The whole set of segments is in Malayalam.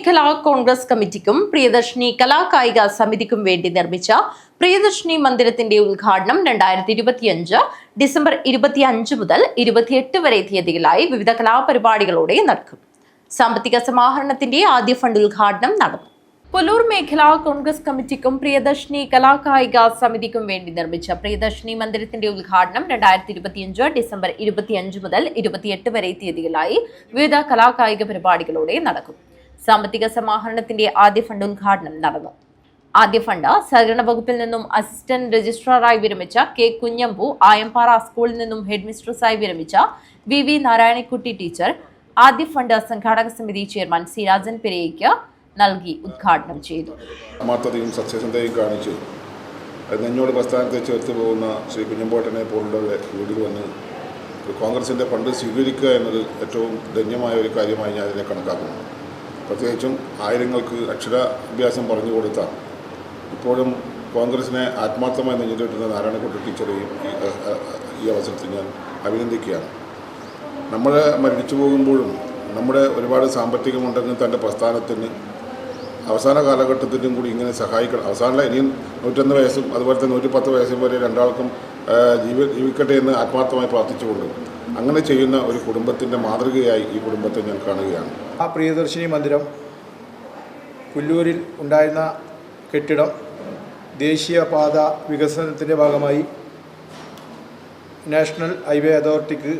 മേഖലാ കോൺഗ്രസ് കമ്മിറ്റിക്കും പ്രിയദർശിനി കലാകായിക സമിതിക്കും വേണ്ടി നിർമ്മിച്ച പ്രിയദർശിനി മന്ദിരത്തിന്റെ ഉദ്ഘാടനം 2025 ഡിസംബർ 25 മുതൽ 28 വരെ തീയതികളായി വിവിധ കലാപരിപാടികളോടെ നടക്കും. സാമ്പത്തിക സമാഹരണത്തിന്റെ ആദ്യ ഫണ്ട് ഉദ്ഘാടനം നടന്നു. പുല്ലൂർ മേഖലാ കോൺഗ്രസ് കമ്മിറ്റിക്കും പ്രിയദർശിനി കലാകായിക സമിതിക്കും വേണ്ടി നിർമ്മിച്ച പ്രിയദർശിനി മന്ദിരത്തിന്റെ ഉദ്ഘാടനം 2025 ഡിസംബർ 25 മുതൽ 28 വരെ തീയതികളായി വിവിധ കലാകായിക പരിപാടികളോടെ നടക്കും. സാമ്പത്തിക സമാഹരണത്തിന്റെ ആദ്യ ഫണ്ട് ഉദ്ഘാടനം നടന്നു. ആദ്യ ഫണ്ട് സഹകരണ വകുപ്പിൽ നിന്നും അസിസ്റ്റന്റ് രജിസ്ട്രാറായി വിരമിച്ച കെ കുഞ്ഞമ്പു, ആയമ്പാറ സ്കൂളിൽ നിന്നും ഹെഡ് മിസ്ട്രസായി വിരമിച്ച വി നാരായണക്കുട്ടി ടീച്ചർ, ആദ്യ ഫണ്ട് സംഘാടക സമിതി ചെയർമാൻ സി രാജൻ പെരേയ്ക്ക് നൽകി ഉദ്ഘാടനം ചെയ്തു. ആത്മാർത്ഥതയും സത്യസന്ധതയും കാണിച്ച് നെഞ്ഞോട് പ്രസ്ഥാനത്തെ ചേർത്ത് പോകുന്ന ശ്രീ കുഞ്ഞമ്പോട്ടനെ പോലുള്ളവരുടെ വീട്ടിൽ വന്ന് കോൺഗ്രസിൻ്റെ ഫണ്ട് സ്വീകരിക്കുക എന്നത് ഏറ്റവും ധന്യമായ ഒരു കാര്യമായി ഞാൻ ഇതിനെ കണക്കാക്കുന്നു. പ്രത്യേകിച്ചും ആയിരങ്ങൾക്ക് അക്ഷരാഭ്യാസം പറഞ്ഞു കൊടുത്ത ഇപ്പോഴും കോൺഗ്രസിനെ ആത്മാർത്ഥമായി നെഞ്ഞിട്ടിരുന്ന നാരായണക്കുട്ടി ടീച്ചറെയും ഈ അവസരത്തിൽ ഞാൻ അഭിനന്ദിക്കുകയാണ്. നമ്മൾ മരിച്ചു പോകുമ്പോഴും നമ്മുടെ ഒരുപാട് സാമ്പത്തികമുണ്ടെങ്കിൽ തൻ്റെ പ്രസ്ഥാനത്തിന് അവസാന കാലഘട്ടത്തിലും കൂടി ഇങ്ങനെ സഹായിക്കണം. അവസാനം ഇനിയും 101 വയസ്സും അതുപോലെ തന്നെ 110 വയസ്സും വരെ രണ്ടാൾക്കും ജീവിക്കട്ടെ എന്ന് ആത്മാർത്ഥമായി പ്രാർത്ഥിച്ചുകൊണ്ട് അങ്ങനെ ചെയ്യുന്ന ഒരു കുടുംബത്തിൻ്റെ മാതൃകയായി ഈ കുടുംബത്തെ ഞാൻ കാണുകയാണ്. ആ പ്രിയദർശിനി മന്ദിരം പുല്ലൂരിൽ ഉണ്ടായിരുന്ന കെട്ടിടം ദേശീയപാത വികസനത്തിൻ്റെ ഭാഗമായി നാഷണൽ ഹൈവേ അതോറിറ്റിക്ക്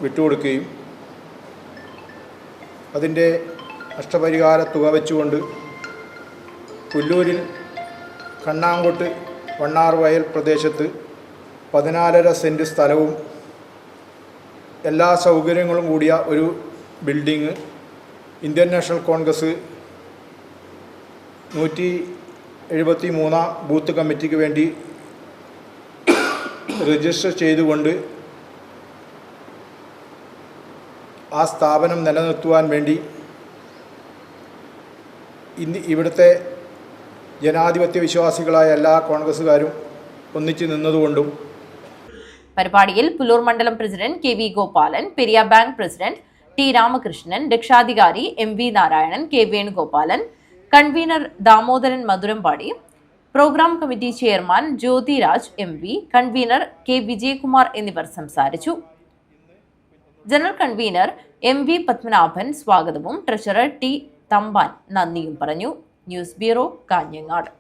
വിട്ടുകൊടുക്കുകയും അതിൻ്റെ നഷ്ടപരിഹാര തുക വെച്ചുകൊണ്ട് പുല്ലൂരിൽ കണ്ണാങ്കോട്ട് വണ്ണാർ വയൽ പ്രദേശത്ത് 14.5 സെൻറ്റ് സ്ഥലവും എല്ലാ സൗകര്യങ്ങളും കൂടിയ ഒരു building Indian national Congress 173 booth കമ്മിറ്റിക്ക് വേണ്ടി രജിസ്റ്റർ ചെയ്തുകൊണ്ട് ആ സ്ഥാപനം നിലനിർത്തുവാൻ വേണ്ടി ഇവിടുത്തെ ജനാധിപത്യ വിശ്വാസികളായ എല്ലാ കോൺഗ്രസ്സുകാരും ഒന്നിച്ചു നിന്നതുകൊണ്ടും പരിപാടിയിൽ പുല്ലൂർ മണ്ഡലം president K V Gopalan, Periya bank president T Ramakrishnan, രക്ഷാധികാരി MV Narayanan, K Venugopalan, convener Damodaran Madhurampadi, programme committee chairman Jyothiraj MV, convener K Vijayakumar എന്നിവർ സംസാരിച്ചു. ജനറൽ കൺവീനർ MV പത്മനാഭൻ സ്വാഗതവും ട്രഷറർ ടി തമ്പാൻ നന്ദിയും പറഞ്ഞു. News bureau, Kanhangad.